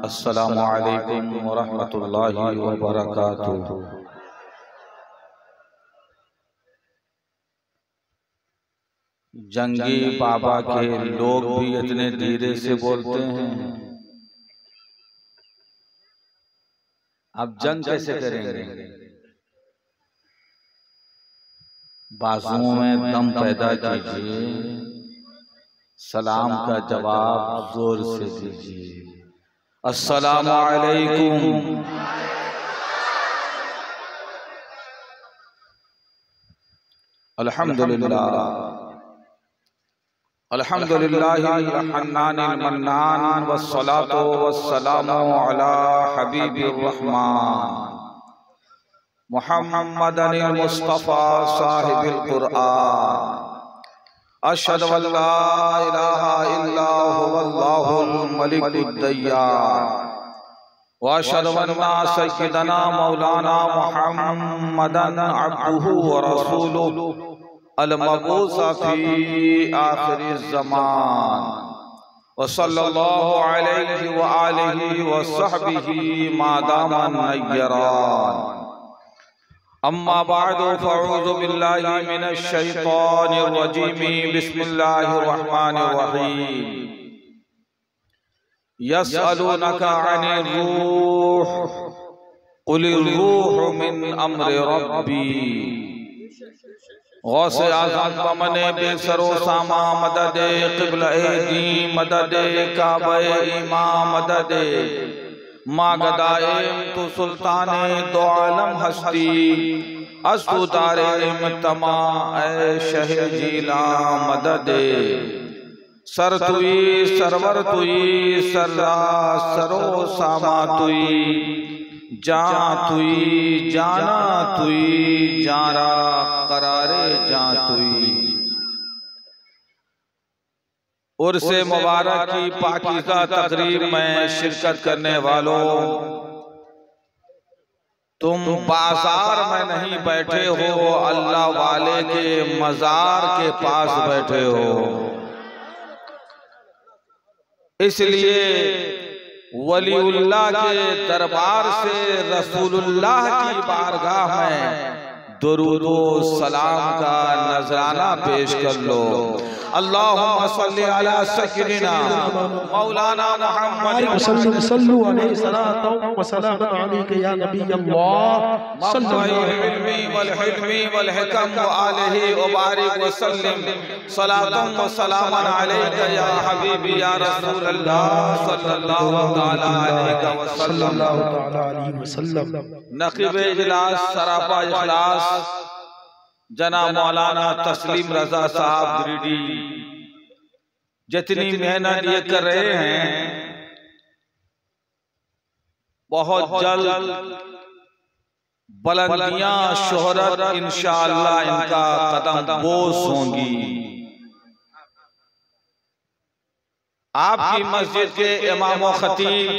अस्सलामु अलैकुम वरहमतुल्लाहि वबरकातुहू। जंगी बाबा के लोग भी इतने धीरे से बोलते हैं, अब जंग कैसे करेंगे? बाजुओं में दम पैदा कीजिए, सलाम का जवाब जोर से दीजिए। अस्सलामु अलैकुम। अल्हम्दुलिल्लाह अल्हम्दुलिल्लाहिल हन्नानिल मन्नान वस्सलातु वस्सलामु अला हबीबिर रहमान मुहम्मदिल मुस्तफा साहिबिल कुरआन। अशहदु अल्ला इलाहा इल्ला हुवल्लाहुल मलिकुद दय्यान व अशहदु अन्ना सय्यदना मौलाना मुहम्मदन अब्दुहु व रसूलुहु अल मबूस फी आखिरिज़ ज़मान व सल्लल्लाहु अलैहि व आलिहि व सहबिही मा दामा नय्यरान। अम्मा बादु फ़अऊज़ु बिल्लाहि मिनश शैतानिर रजीम। बिस्मिल्लाहिर रहमानिर रहीम। यस्अलूनका अनिर रूह क़ुलिर रूहु मिन अम्रि रब्बी। गौसे आज़म बमने बेसरो सामा मददे क़िबला-ए दी मददे काबा-ए ईमा मददे मागदाएम तो सुल्ताने दो आलम हस्ती असुदारे तमा ए शहे जीला मददे। सर तुई सरवर तुई सर्रा सरो सामा तुई जा तुई जाना तुई जारा करारे जा तुई। उर्से मुबारक की पाकीज़ा तकरीब में शिरकत करने वालों, तुम बाजार में नहीं बैठे हो, अल्लाह वाले के मजार के पास बैठे हो। इसलिए वलीउल्लाह के दरबार से रसूलुल्लाह की बारगाह में दुरूदो सलाम का नजराना पेश कर लो। अल्लाहुम्मा सल्ली अला सय्यिदिना मौलाना मुहम्मद सल्लल्लाहु अलैहि व सल्लम अलैका या नबी अल्लाह इल्मी वल हिल्मी वल हिकम व आलिहि व बारिक व सल्लिम सलातन व सलामन अलैका या हबीबी या रसूल अल्लाह सल्लल्लाहु तआला अलैहि वसल्लम। नक़ीब इजलास सरापा इखलास जनाब मौलाना तस्लीम रजा साहब गिरिडी जितनी मेहनत ये कर रहे हैं, बहुत जल्द बुलंदियां शोहरत इंशाअल्लाह इनका कदम बोस होंगी। आपकी मस्जिद के इमाम व खतीब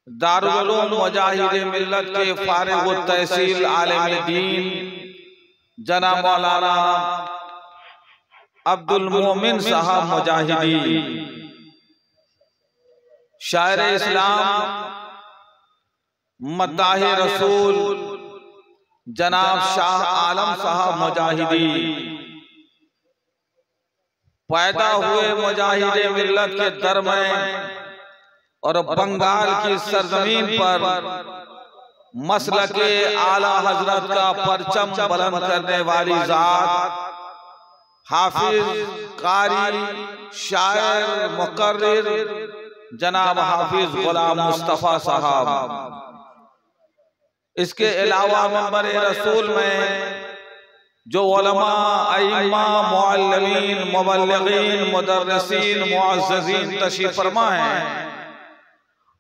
दारुल उलूम मुजाहिद मिल्लत के फारिग तहसील आलिम दीन जनाब मौलाना अब्दुल मोमिन साहब मुजाहिदी, शायर इस्लाम मद्दाह रसूल जनाब शाह आलम साहब मुजाहिदी, पैदा हुए मुजाहिद मिल्लत के दर में और बंगाल की सरजमीन पर मसलके आला हजरत का परचम बुलंद करने वाली जात, हाफिज कारी शायर मुकर्रिर जनाब हाफिज गुलाम मुस्तफा साहब। इसके अलावा मंबर रसूल में जो उलमा अइम्मा मुअल्लिमीन मुबल्लिगीन मुदर्रिसीन मुअज़्ज़ज़ीन तशरीफ फरमा हैं,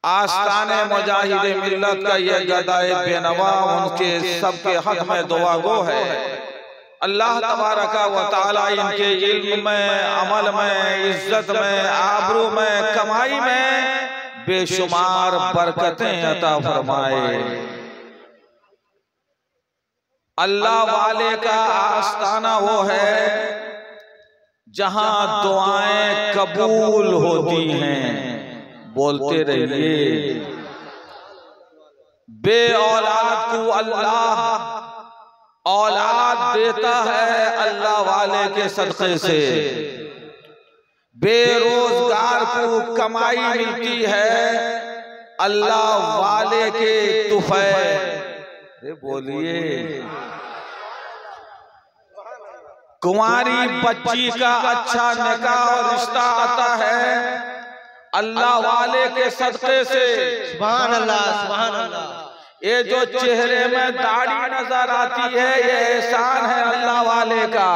आस्ताने मुजाहिद मिल्लत का ये गदाए बेनवा उनके सबके हक में दुआ गो है। अल्लाह तबारक व तआला इनके इल्म में, अमल में, इज्जत में, आबरू में, कमाई में बेशुमार बरकतें अता फरमाए। अल्लाह वाले का आस्ताना वो है जहां दुआएं कबूल होती हैं, बोलते रहिए। बे औलाद को अल्लाह औलाद देता है अल्लाह वाले के सदक़े से। बेरोजगार को कमाई मिलती है अल्लाह वाले के तुफ़ैल। बोलिए। कुंवारी बच्ची का अच्छा निकाह और रिश्ता आता है अल्लाह वाले के सदक़े से। सुभान अल्लाह, सुभान अल्लाह। ये जो चेहरे में दाढ़ी नजर आती है ये एहसान है अल्लाह वाले का।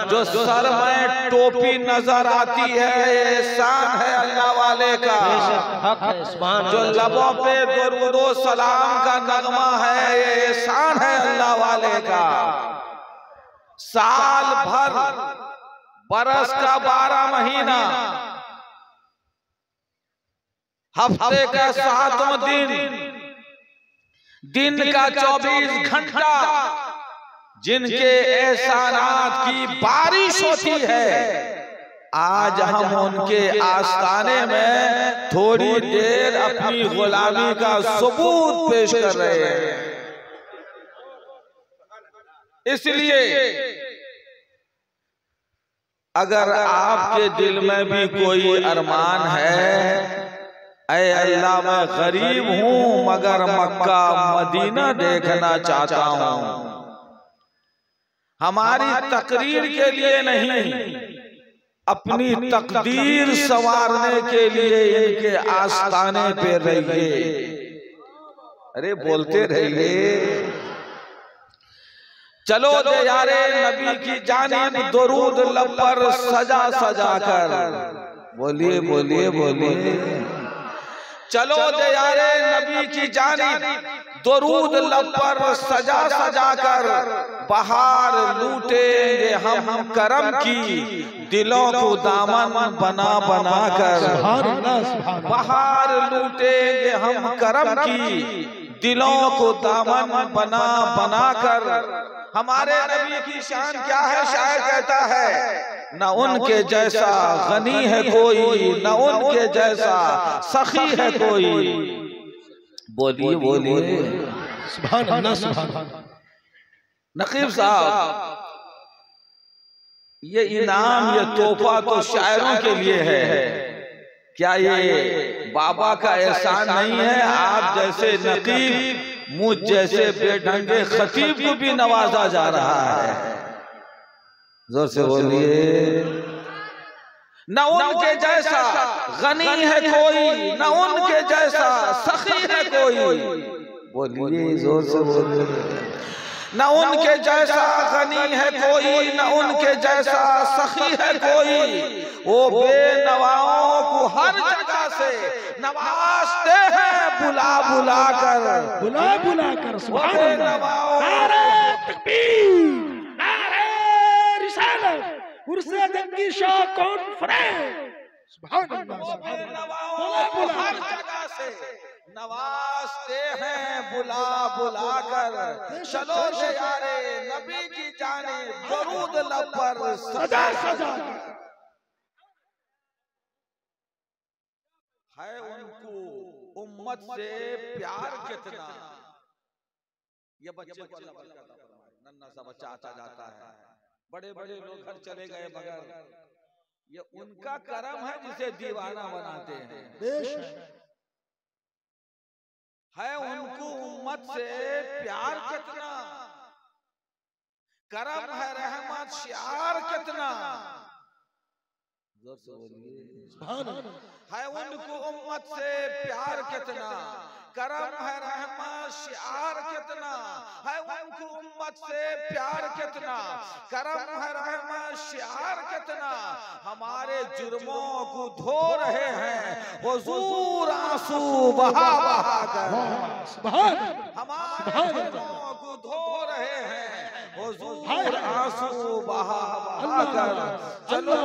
जो सर में टोपी नजर आती है ये एहसान है अल्लाह वाले का। जो लबों पे दुरूद व सलाम का नगमा है ये एहसान है अल्लाह वाले का। साल भर बरस का 12 महीना, हफ्ते का 7वां दिन का 24 घंटा जिनके एहसानात की बारिश होती है, आज हम उनके आस्ताने में थोड़ी देर अपनी गुलामी का सबूत पेश कर रहे हैं। इसलिए अगर आपके दिल में भी कोई अरमान है, ऐ अल्लाह मैं गरीब हूं मगर मक्का मदीना देखना चाहता हूं, हमारी तकरीर के लिए नहीं अपनी तकदीर संवारने के लिए इनके आस्ताने पे रहिए। अरे बोलते रहिए। चलो दे यारे नबी की जानिब दुरूद लब पर सजा सजा कर। बोलिए बोलिए बोलिए। चलो दे यारे नबी की जानिब दुरूद लब पर सजा सजा कर। बहार लूटेंगे हम करम की दिलों को दामन बना बना कर। बहार लूटेंगे हम करम की दिलों को दामन बना बना कर। हमारे नबी की शान क्या है? शायर कहता है न उनके जैसा गनी है कोई, न उनके जैसा सखी है कोई। बोलिए बोलिए। सुभान अल्लाह, सुभान अल्लाह। नकीब साहब, ये इनाम ये तोहफा तो शायरों के लिए है, क्या ये बाबा का एहसान नहीं है? आप जैसे नकीब, मुझ जैसे बेढंगे खतीब को भी नवाजा जा रहा है। जोर से बोलिए। न उनके जैसा गनी है कोई, न उनके जैसा सखी है कोई। बोलिए जोर से बोलिए। न उनके जैसा गनी है कोई, न उनके जैसा सखी है कोई। वो बेनवाओं को हर जगह से नवाजते हैं बुला बुला कर, बुला बुला कर। सुभान अल्लाह। नारे तकबीर, नारे रिसालत, उर्से जंगी शाह कॉन्फ्रेंस। सुभान अल्लाह, सुभान अल्लाह। हर जगह से नवाजते हैं बुला बुला कर। चलो यारे नबी की जानिब दुरूद लब पर सजा सजा है। उनको उम्मत से प्यार कितना। ये बच्चे को अल्लाह बरकत अता फरमाए। नन्हा सा बच्चा आता जाता है, बड़े बड़े लोग घर चले गए, मगर ये उनका करम है जिसे दीवाना बनाते हैं। है उनको उम्मत से प्यार कितना, करम है रहमत शियार कितना। जोर से बोलिए। है उनको उम्मत से प्यार कितना, करम है रहमत शियार कितना। है उनको उम्मत से प्यार कितना, करम है रहमत शियार कितना। हमारे जुर्मों को धो रहे हैं हुजूर आंसू बहा बहा कर। हमारे जुर्मों को धो रहे हैं हुजूर आंसू बहा बहा कर। चलो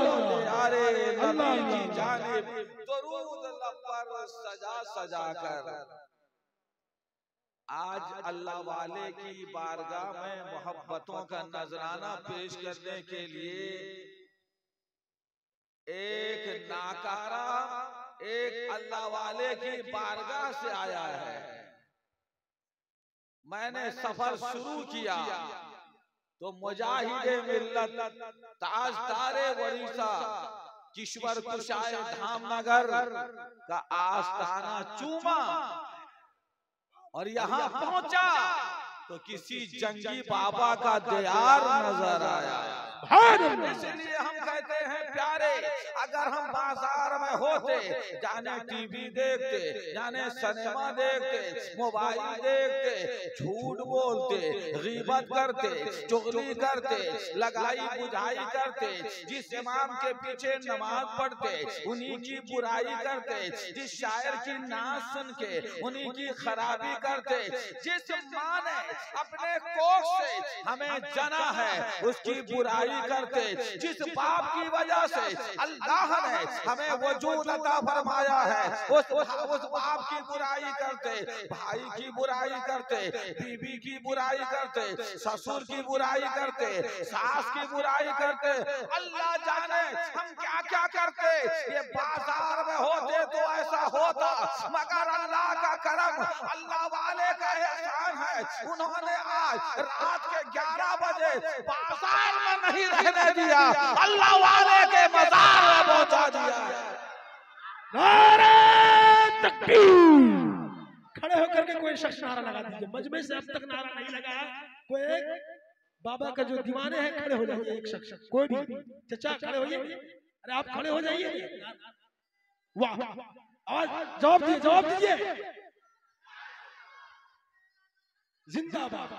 यारे नबी की जानिब दुरूद लब पर सजा सजा कर। आज अल्लाह वाले की बारगाह में मोहब्बतों का नजराना पेश करने के लिए एक नाकारा, एक अल्लाह वाले की बारगाह से आया है। मैंने सफर शुरू किया तो मुजाहिदे मिल्लत ताजदारे वरीसा किश्वर कुशाए धामनगर का आस्ताना चूमा और यहाँ पहुंचा तो किसी जंगी बाबा का दियार नजर आया। इसलिए हम कहते हैं प्यारे, अगर हम बाजार में होते, जाने टीवी देखते, जाने सिनेमा देखते, मोबाइल देखते, झूठ बोलते, गीबत करते, चुगली करते, लगाई बुझाई करते, जिस इमाम के पीछे नमाज पढ़ते उन्हीं की बुराई करते, जिस शायर की नाच सुन के उन्हीं की खराबी करते, जिस माँ ने अपने कोख से हमें जना है उसकी बुराई करते, जिस बाप की वजह से अल्लाह ने हमें वजूद अता फरमाया है उस बाप की बुराई करते, भाई की बुराई करते, बीवी की बुराई करते, ससुर की बुराई करते, सास की बुराई करते, अल्लाह जाने हम क्या क्या करते। ये बाजार में होते तो ऐसा होता, मगर अल्लाह का करम, अल्लाह वाले का एहसान है, उन्होंने आज रात के 11 बजे बाजार में नहीं रहने दिया, अल्लाह वाले के मज़ार में पहुंचा दिया। नारे तकबीर। खड़े होकर के कोई शख्स नारा लगा दीजिए। मजमे से अब तक नारा नहीं लगाया कोई एक बाबा का जो दीवाने हैं, खड़े हो जाइए। एक शख्स, कोई भी चचा खड़े होइए। अरे आप खड़े हो जाइए। वाह, आवाज जवाब दीजिए, जवाब दीजिए। जिंदाबाद।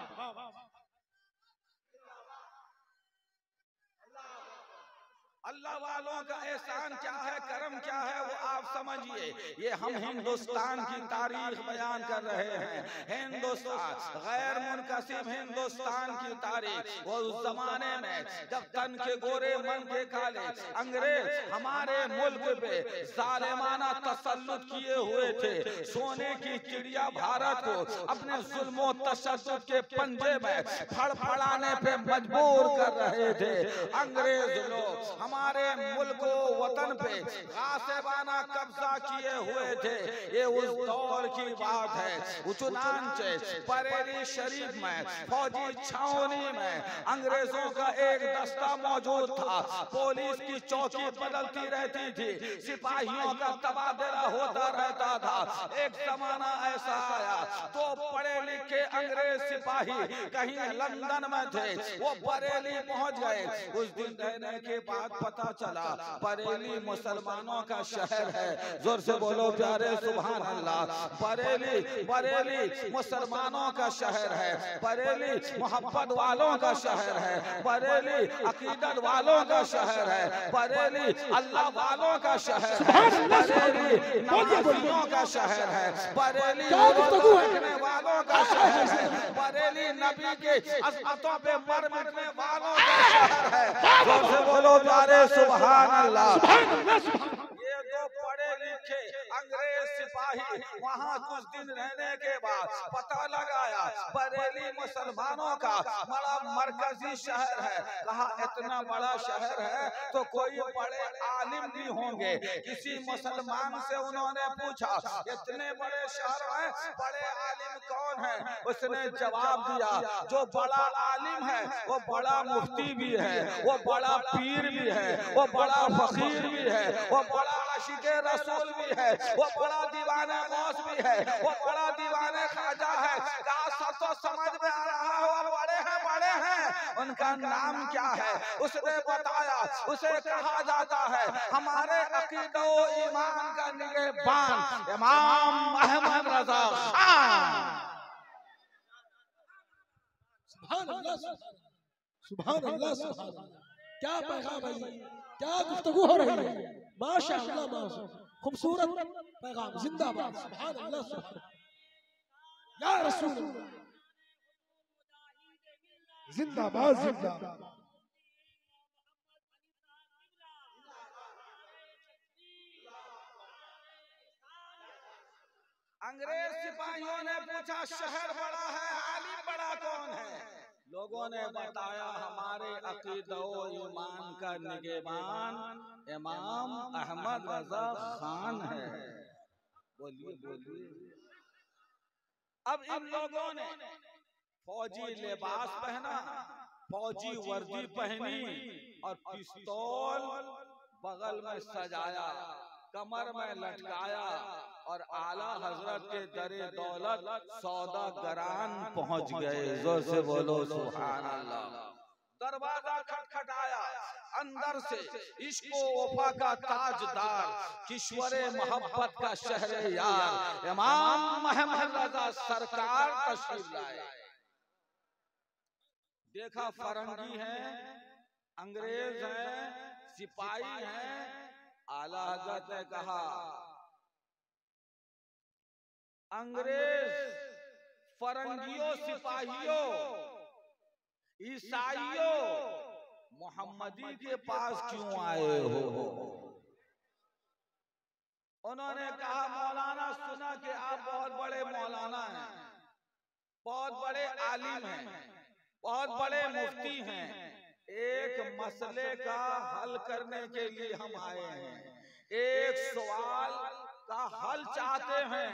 अल्लाह वालों का एहसान क्या है, करम क्या है, वो आप समझिए। ये हम हिंदुस्तान की तारीख बयान कर रहे हैं। हिंदुस्तान गैर मुनकसिम हिंदुस्तान की तारीख, वो उस जमाने में जब तन के गोरे मन के काले अंग्रेज हमारे मुल्क पे जालिमाना तसल्लुत किए हुए थे, सोने की चिड़िया भारत को अपने जुल्मों तशद्दुद के पंजे में फड़फड़ाने पे मजबूर कर रहे थे। अंग्रेज लोग हमारे मुल्क वतन पे गासिबाना कब्जा किए हुए थे। ये उस दौर की बात है। चुनांचे बरेली शरीफ में फौजी छावनी में अंग्रेजों का एक दस्ता मौजूद था। पुलिस की चौकी बदलती रहती थी, सिपाहियों का तबादला होता रहता था। एक जमाना ऐसा आया तो पढ़े लिखे अंग्रेज सिपाही कहीं लंदन में थे, वो बरेली पहुंच गए। कुछ दिन रहने के बाद पता चला बरेली मुसलमानों का शहर है। जोर से बोलो प्यारे सुभान अल्लाह। बरेली मुसलमानों का शहर है, बरेली मोहब्बत वालों का शहर है, बरेली अकीदत वालों का शहर है, बरेली अल्लाह वालों का शहर है, बरेली नमाजियों का शहर है, बरेली रखने वालों का शहर है, बरेली नबी के अज़मतों पे मर मिटने वालों का शहर है। जोर से बोलो प्यारे सुभान अल्लाह। ये तो पढ़े लिखे अंग्रेज सिपाही वहाँ कुछ दिन रहने के बाद पता लगाया बरेली मुसलमानों का बड़ा मरकजी शहर है। कहा इतना बड़ा शहर है तो कोई बड़े आलिम भी होंगे। किसी मुसलमान से उन्होंने पूछा इतने बड़े शहर में बड़े आलिम कौन है? उसने जवाब दिया जो बड़ा आलिम है वो बड़ा मुफ्ती भी है, वो बड़ा पीर भी है, वो बड़ा फकीर भी है, वो बड़ा आशिके रसूल भी है, वो बड़ा दीवाने गौस भी है, वो बड़ा दीवाने ख्वाजा है। कहा सब तो समझ में आ रहा हो, बड़े हैं, उनका नाम क्या है? उसने बताया उसे कहा जाता है हमारे अकीदो ईमान का निगहबान इमाम अहमद रजा खान। सुभान अल्लाह, सुभान अल्लाह, सुभान अल्लाह। क्या पैगाम है, क्या गुफ्तगू हो रही है। माशाअल्लाह, माशाअल्लाह, खूबसूरत पैगाम। जिंदाबाद, सुभान अल्लाह, सुभान या रसूल अल्लाह। जिंदाबाद, जिंदाबाद। अंग्रेज सिपाहियों ने पूछा शहर बड़ा है, आलिम बड़ा कौन है? लोगों ने बताया हमारे अकीदो ईमान का निगहबान इमाम अहमद रजा खान है। बोलिए बोलिए। अब इन लोगों ने फौजी लिबास पहना, फौजी वर्दी पहनी और पिस्तौल बगल में सजाया, कमर में लटकाया और आला हजरत के दरे दौलत सौदागरान पहुंच गए। जोर से बोलो सुभान अल्लाह। दरवाजा खटखटाया, अंदर से इश्क वफा का ताजदार, किश्वरे मोहब्बत का शहरे यार इमाम महमद रजा सरकार तशरीफ लाए। देखा फरंगी हैं, अंग्रेज हैं, सिपाही हैं। आला हजरत ने कहा, अंग्रेज, फरंगियों, सिपाहियों, ईसाइयों, मोहम्मदी के पास क्यों आए हो? उन्होंने कहा, मौलाना सुना कि आप बहुत बड़े मौलाना हैं, बहुत बड़े आलिम हैं, बहुत बड़े मुफ्ती हैं। एक मसले का हल करने के लिए हम आए हैं। एक सवाल का हल चाहते हैं,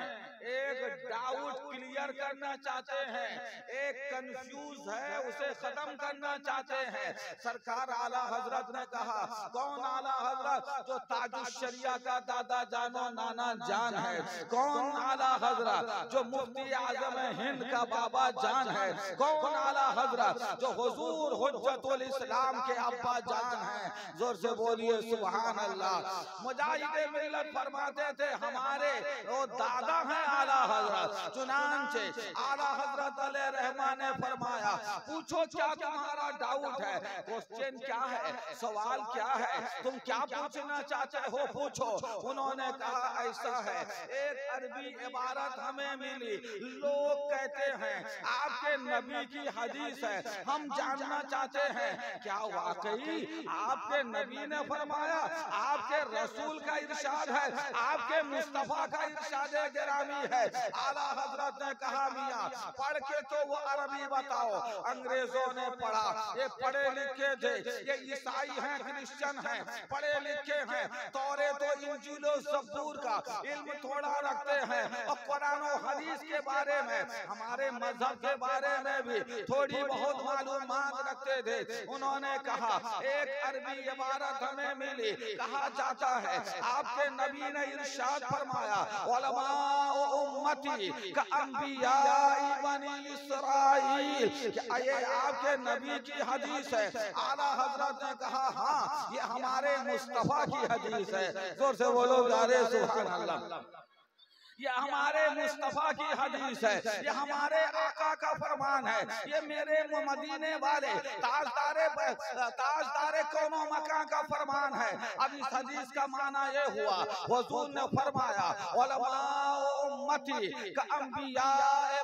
एक डाउट क्लियर करना चाहते हैं, एक कंफ्यूज है उसे खत्म करना चाहते हैं। सरकार आला हजरत ने कहा, कौन आला हजरत? जो ताजुश शरिया का दादा जानो नाना जान है। कौन आला हजरत? जो मुफ्ती आजम हिंद का बाबा जान है। कौन आला हजरत? जो हुजूर हुज्जतुल इस्लाम के अब्बा जान है। जोर से बोलिए सुभान अल्लाह। मुजाहिदे मिल्लत फरमाते थे, हमारे वो दादा हैं आला हजरत। चुनांचे आला हजरत अलैहि रहमान ने फरमाया, पूछो क्या तुम्हारा डाउट है, क्वेश्चन क्या है, सवाल क्या है, तुम क्या पूछना चाहते हो, पूछो। उन्होंने कहा, ऐसा है, एक अरबी इबारत हमें मिली, लोग कहते हैं आपके नबी की हदीस है, हम जानना चाहते हैं क्या वाकई आपके नबी ने फरमाया, आपके रसूल का इरशाद है, आपके मुस्तफा का इरशाद गिरामी है। आला हजरत ने कहा, मियां पढ़ के तो वो अरबी बताओ। अंग्रेजों ने पढ़ा, ये पढ़े लिखे थे, ये ईसाई हैं, क्रिश्चियन हैं, पढ़े लिखे हैं, तौरे तो इंजील और ज़बूर का इल्म थोड़ा रखते हैं और कुरान और हदीस के बारे में, हमारे मजहब के बारे में भी थोड़ी बहुत मालूमात रखते थे। उन्होंने कहा, एक अरबी इबारत हमें मिली, कहा जाता है आपके नबी ने इरशाद फरमाया, उलमा उम्मती का अंबिया बनी इसराइल। ये आपके नबी की हदीस है। आला हजरत ने कहा, हाँ ये हमारे मुस्तफा की हदीस है। जोर से बोलो यारे सुभान अल्लाह। ये हमारे मुस्तफा की हदीस है, ये हमारे आका का फरमान है, ये मेरे मदीने वाले ताजदारे कौनो मकान का फरमान है। अब इस हदीस का माना ये हुआ, हुजूर ने फरमाया, उलमा उम्मती का अंबिया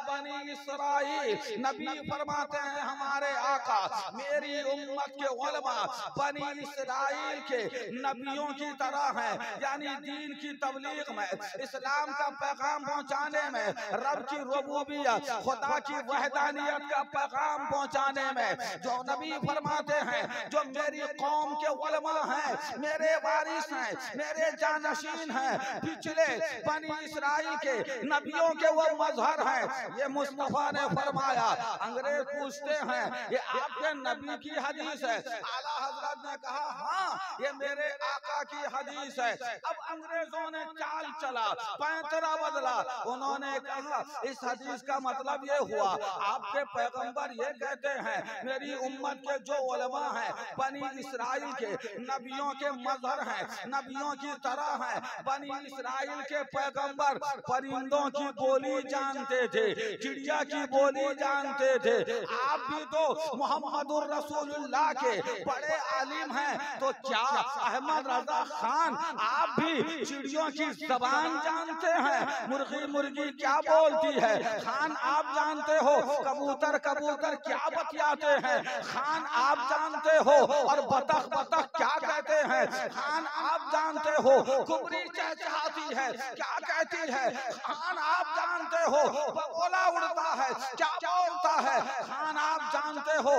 बनी इसराइल। नबी फरमाते हैं हमारे आका, मेरी उम्मत के उलमा बनी इसराइल के नबियों की तरह हैं, यानी दीन की तबलीग में, इस्लाम का पैगाम पहुंचाने में, रब की रुबूबियत, खुदा की वहदानियत का पैगाम पहुंचाने में। जो नबी फरमाते हैं, जो मेरी कौम के उलमा हैं, मेरे वारिस हैं, मेरे जानशीन हैं, पिछले बनी इसराइल के नबियों के वो मजहर हैं। ये मुस्तफा ने फरमाया। अंग्रेज पूछते हैं, ये आपके नबी की हदीस है? आला हजरत ने कहा, हाँ ये मेरे आका की हदीस है। अब अंग्रेजों ने चाल चला, पैंतरा बदला। उन्होंने कहा, इस हदीस का मतलब ये हुआ, आपके पैगंबर ये कहते हैं मेरी उम्मत के जो उलमा हैं बनी इसराइल के नबियों के मजहर हैं, नबियों की तरह हैं। बनी इसराइल के पैगंबर परिंदों की बोली जानते थे, चिड़िया की बोली जानते थे। आप भी तो मोहम्मदुर रसूलुल्लाह के बड़े आलिम हैं, तो क्या अहमद रजा खान आप भी चिड़ियों की जबान जानते हैं? मुर्गी मुर्गी क्या बोलती है? खान आप जानते हो कबूतर कबूतर क्या बतियाते हैं? खान आप जानते हो और बतख बतख क्या कहते हैं? खान आप जानते हो कुबरी चहचहाती है क्या कहती है? खान आप जानते हो बगोला उड़ता है क्या बोलता है? खान आप जानते हो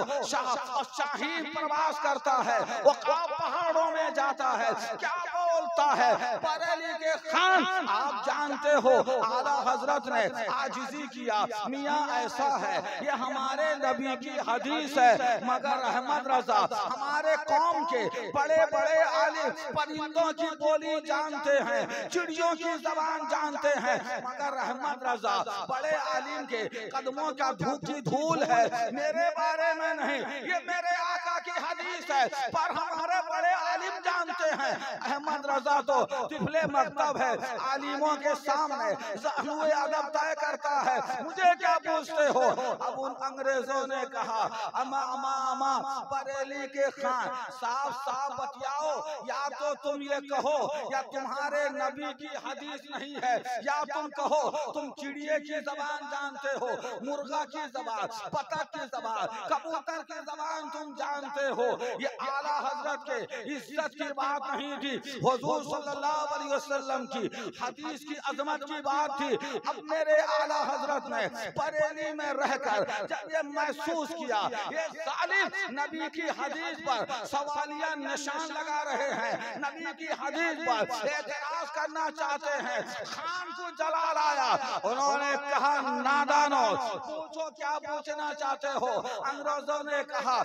शाहीन प्रवास करता है, वो पहाड़ों में जाता है क्या बोलता बोलता है बरेली के खान, आप जानते हो आला हजरत ने आजिज़ी किया, मियाँ ऐसा है ये हमारे नबी की हदीस है, मगर अहमद रजा हमारे कौम के बड़े बड़े आलिम परिंदों की बोली जानते हैं, चिड़ियों की जबान जानते हैं, मगर अहमद रजा बड़े आलिम के कदमों का धूकी धूल है, मेरे बारे में नहीं, ये मेरे आका की हदीस है, पर हमारे बड़े आलिम जानते हैं। अहमद रजा तो तिफले मकतब है, आलिमों के सामने ज़ाहुए अदब तय करता है, मुझे क्या पूछते हो। अब उन अंग्रेजों ने कहा अमा अमा अमा बरेली के खान, साफ साफ बतियाओ, या तो तुम ये कहो या तुम्हारे नबी की हदीस नहीं है, या तुम कहो तुम चिड़िए की जबान जानते हो, मुर्गा की जबान, बतख की जबान, कबूतर की जबान तुम जानते हो। ये आला हजरत के इज्जत की बात नहीं थी, हुजूर सल्लल्लाहु अलैहि वसल्लम की हदीस की अजमत की बात थी। अब मेरे आला हजरत ने बरेली में रहकर जब ये महसूस किया ये जालिम नबी की हदीस पर सवालिया निशान लगा रहे हैं, नबी की हदीस पर एतराज करना चाहते हैं, खान को जलाल आया, उन्होंने कहा नादानो पूछो क्या पूछना चाहते हो। अंग्रेजों ने कहा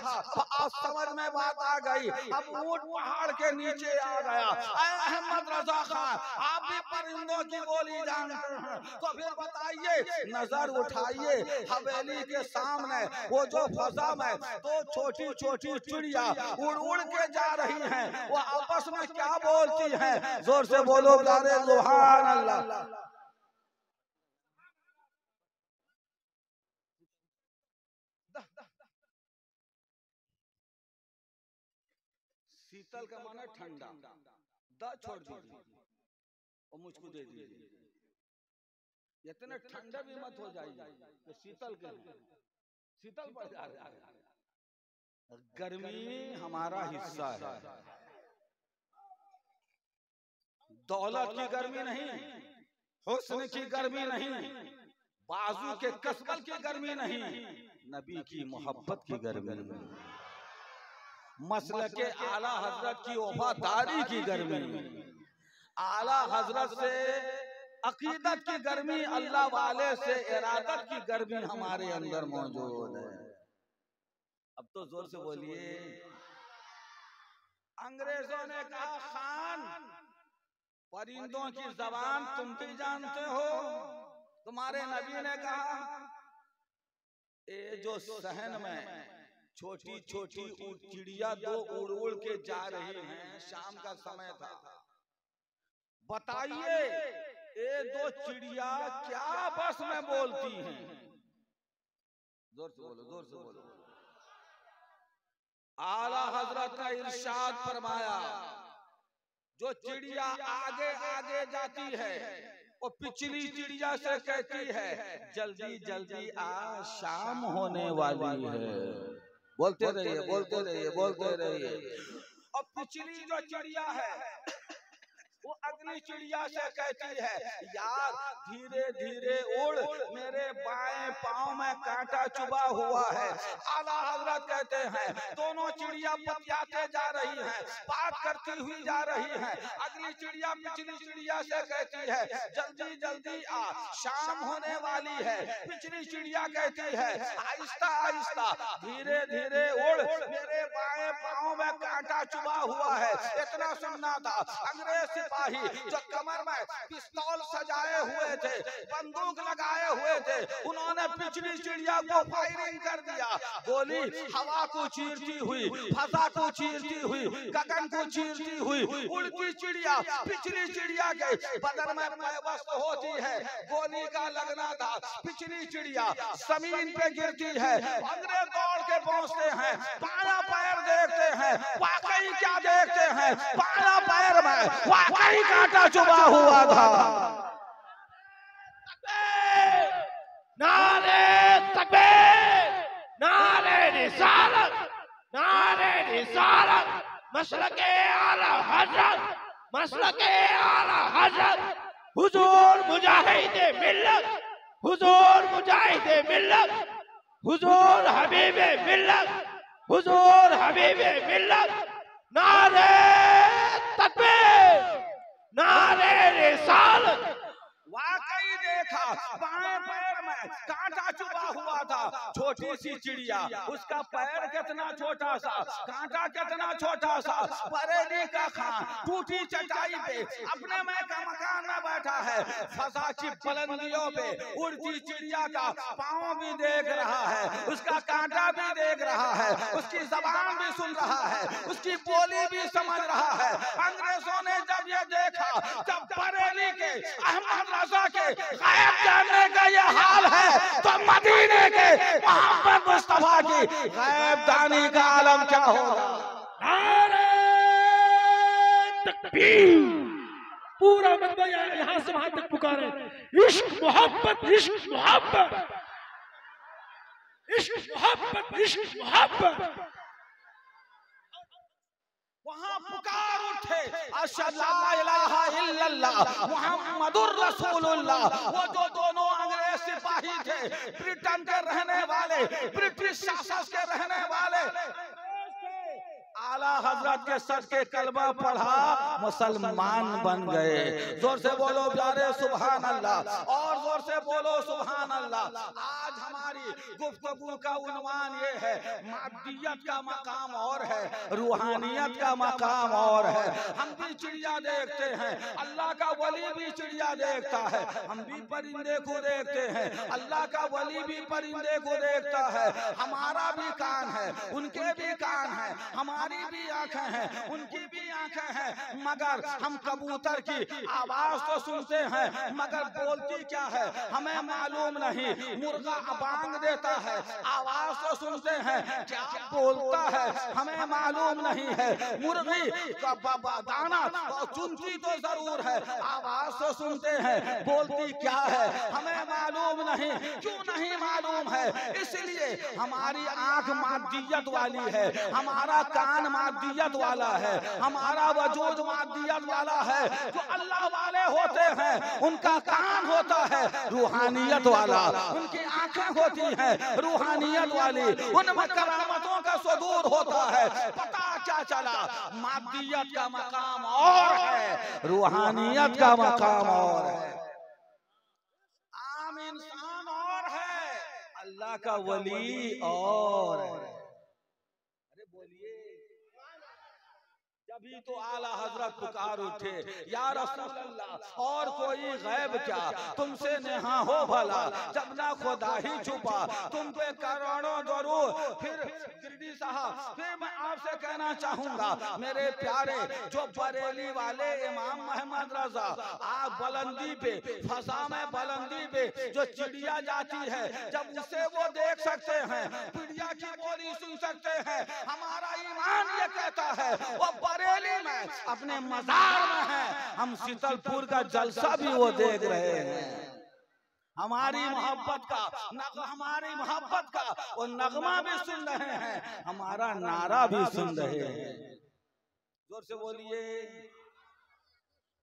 अब समझ में बात आ गई, अब ऊंट पहाड़ के नीचे आ गया। अहमद रजा खान आप भी परिंदों की बोली जानते हैं, तो फिर बताइए, नजर उठाइए हवेली के सामने वो जो फजा में दो छोटी छोटी चिड़िया उड़ उड़ के जा रही हैं, वो आपस में क्या बोलती हैं, जोर से बोलो गारे सुभान अल्लाह। शीतल का माना ठंडा, द छोड़ दीजिए और मुझको दे दीजिए, इतने ठंडे भी मत हो जाइए तो शीतल के शीतल पड़ जा रहा है। गर्मी हमारा हिस्सा है, दौलत की गर्मी नहीं, हुस्न की गर्मी नहीं, बाजू के कसबल की गर्मी नहीं, नबी की मोहब्बत की गर्मी, मसलक के आला हजरत की वफादारी की गर्मी, आला हजरत से अकीदत की गर्मी, अल्लाह वाले से इरादत की गर्मी हमारे अंदर मौजूद है। अब तो जोर से बोलिए। अंग्रेजों ने कहा खान परिंदों की जबान तुम भी जानते हो, तुम्हारे नबी ने कहा ये जो सहन में छोटी छोटी चिड़िया दो उड़ उड़ के जा रही हैं, शाम का समय था, बताइए ये दो चिड़िया क्या आपस में बोलती हैं, जोर से बोलो, जोर से बोलो। आला हजरत का इरशाद फरमाया जो चिड़िया आगे आगे जाती है वो पिछली चिड़िया से कहती है जल्दी जल्दी आ, शाम होने वाली है। बोलते रहिए, बोलते रहिए, बोलते रहिए। और पिछली जो चिड़िया है वो अगली चिड़िया से कहती है यार धीरे धीरे उड़, मेरे बाएं पांव में कांटा चुभा हुआ है। आला हजरत कहते हैं दोनों चिड़िया बतियाते जा रही हैं, बात करती हुई जा रही हैं। अगली चिड़िया पिछली चिड़िया से कहती है जल्दी जल्दी आ, शाम होने वाली है। पिछली चिड़िया कहती है आहिस्ता आहिस्ता धीरे धीरे उड़, मेरे बाएं पांव में कांटा चुभा हुआ है। इतना सुनना था। अंग्रेज सिपाही जो कमर में पिस्तौल सजाए हुए थे, बंदूक लगाए हुए थे, उन्होंने पिछली चिड़िया को फायरिंग कर दिया। गोली हवा को चीरती हुई, फजा को चीरती हुई, गगन को चीरती हुई, उड़ती चिड़िया पिछली चिड़िया के बदन में पैवस्त होती है। गोली का लगना था, पिछली चिड़िया जमीन पे गिरती है। अंग्रेज दौड़ के पहुंचते हैं, बाया पैर देखते हैं, वाकई क्या देखते हैं, बाया पैर में वाकई कांटा चुभा हुआ था। नारे तकबीर, नारे रिसालत, नारे रिसालत, मसलके आला हजरत, मसलके आला हजरत, हुजूर मुजाहिदे मिल्लत, हुजूर मुजाहिदे मिल्लत, हुजूर हबीबे मिल्लत, हुजूर हबीबे मिल्लत। नारे तकबीर, नारे रिसालत। वाकई देखा बाएं पैर में कांटा चुभा हुआ था, छोटी सी चिड़िया, उसका पैर कितना छोटा सा, कांटा कितना छोटा सा। बरेली का खान टूटी चटाई पे अपने में का मकान में बैठा है, फसा की बुलंदियों पे उड़ती चिड़िया का पाँव भी देख रहा है, उसका कांटा भी देख रहा है, उसकी जबान भी सुन रहा है, उसकी बोली भी समझ रहा है। अंग्रेजों ने जब ये देखा, जब बरेली के अहमद रजा के गायब जानने का ये हाल है, तो मदीने के मोहम्मद मुस्तफा की गायब दानी का आलम क्या होगा। नारे तकबीर। पूरा मजमा यहाँ से वहां तक पुकारे, इश्क मोहब्बत, इश्क मोहब्बत, इश्क मोहब्बत, इश्क मोहब्बत। वहां पुकार उठे, अशहदु ला इलाहा इल्लल्लाह मुहम्मदुर रसूलुल्लाह। वो जो दोनों अंग्रेज सिपाही थे, ब्रिटेन के रहने वाले, ब्रिटिश शासन के रहने वाले, आला हजरत के सच के कलमा पढ़ा, मुसलमान बन गए। जोर से बोलो प्यारे सुभान अल्लाह, और जोर से बोलो सुभान अल्लाह। आज हमारी गुफ्तगू का उन्वान ये है, मादियत का मकाम और है, रूहानियत का मकाम और है। हम भी चिड़िया देखते हैं, अल्लाह का वली भी चिड़िया देखता है। हम भी परिंदे को देखते हैं, अल्लाह का वली भी परिंदे को देखता है। हमारा भी कान है, उनके भी कान है, हमारी भी आंखें हैं, उनकी भी आंखें हैं, मगर हम कबूतर की आवाज तो सुनते हैं, मगर बोलती क्या है हमें मालूम नहीं। मुर्गा अबांग देता है, आवाज तो सुनते हैं, क्या बोलता है हमें मालूम नहीं है। मुर्गी का दाना चुनती तो जरूर है, आवाज तो सुनते हैं, बोलती क्या है हमें मालूम नहीं। क्यों नहीं मालूम है? इसलिए हमारी आंख मादियत वाली है, हमारा कान मादियत वाला है, हमारा वजूद मादियत वाला है। जो अल्लाह वाले होते हैं उनका कान होता है रूहानियत वाला, उनकी आंखें होती हैं रूहानियत वाली, उनमें करामतों का सुदूर होता है। पता क्या चला? मादियत का मकाम और है, रूहानियत का मकाम और है। आम इंसान और है, अल्लाह का वली और है। अरे बोलिए, जभी तो आला हजरत पुकार उठे, या रसूल अल्लाह और कोई गैब क्या, तुमसे नेहा हो भला, जब ना खुदा ही छुपा, तुम पे करोड़ों दरूद। फिर गिरडी साहब, फिर मैं आपसे कहना चाहूंगा मेरे प्यारे, जो बरेली वाले इमाम मोहम्मद रजा, आप बुलंदी पे, फसा में बुलंदी पे जो चिड़िया जाती है, जब उसे वो देख सकते हैं, चिड़िया की बोली सुन सकते हैं, हमारा ईमान ये कहता है वो बरेली में अपने मजार में है, हम शीतलपुर का जलसा भी वो देख रहे हैं। हमारी मोहब्बत का हमारी मोहब्बत का वो नगमा भी सुन रहे हैं, हमारा नारा भी सुन रहे हैं। जोर से बोलिए,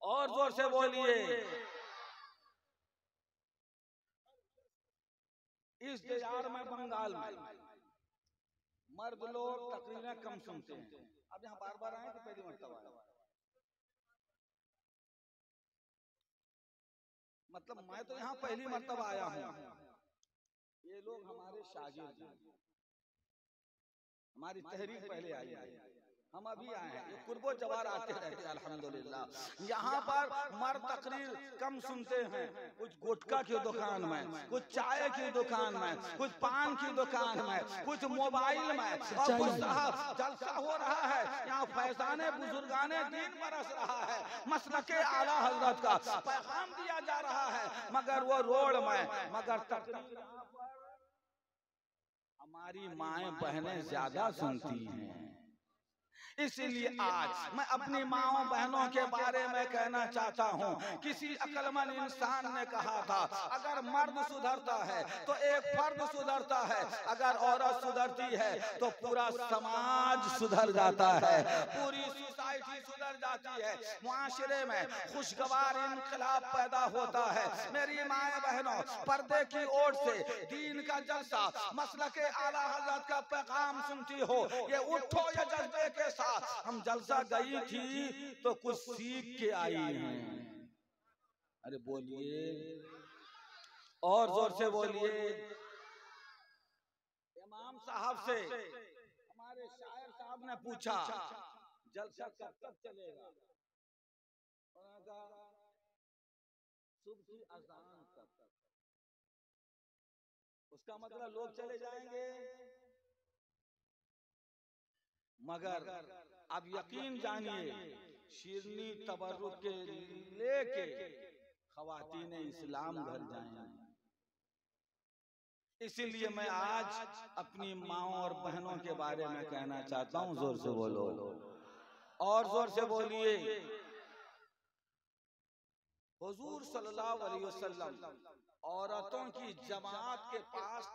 और जोर से बोलिए। इस देश में बंगाल में मर्द लोग तकरीरें कम सुनते हैं। अब यहाँ बार बार आए तो पहली मर्तबा आए, मतलब मैं तो यहाँ पहली मर्तबा आया हूँ। ये लोग हमारे शागिर्द हैं, हमारी तहरीक पहले आई है, हम अभी आए हैं। ये कुर्बो जवार आते रहते हैं अल्हम्दुलिल्लाह। यहाँ पर मर्द तकरीर कम सुनते हैं, कुछ गुटखा की दुकान में, कुछ चाय की दुकान में, कुछ पान की दुकान में, कुछ मोबाइल में, और कुछ साहब जलसा हो रहा है, यहाँ फैजाने बुजुर्गाने दीन बरस रहा है, मसलके आला हजरत का पैगाम दिया जा रहा है, मगर वो रोड में, मगर तकरीर हमारी माएं बहनें ज्यादा सुनती हैं। इसीलिए आज मैं अपनी माओ बहनों के बारे में कहना चाहता हूँ। किसी अक्लमंद इंसान ने कहा था, अगर मर्द सुधरता है तो एक फर्द सुधरता है, अगर औरत सुधरती है तो पूरा समाज सुधर जाता है, पूरी सोसाइटी सुधर जाती है, मुआशरे में खुशगवार इनकलाब पैदा होता है। मेरी माए बहनों, पर्दे की ओर से दीन का जलसा, मसलके आला हज़रत का पैगाम सुनती हो, ये उठो ये जज्बे के साथ हम जलसा गई थी तो कुछ सीख के आई हैं। अरे बोलिए और जोर से बोलिए। इमाम साहब से हमारे शायर साहब ने पूछा जलसा कब तक चलेगा? सुबह की अज़ान तक। उसका मतलब लोग चले जाएंगे, मगर अब यकीन जानिए शिरनी तबर्रुक के लेके ख़वातीन इस्लाम घर जाएंगे। इसीलिए मैं आज अपनी माओ और बहनों के बारे में कहना चाहता हूं, जोर से बोलो और जोर से बोलिए। हुजूर सल्लल्लाहु अलैहि वसल्लम औरतों की जमात के पास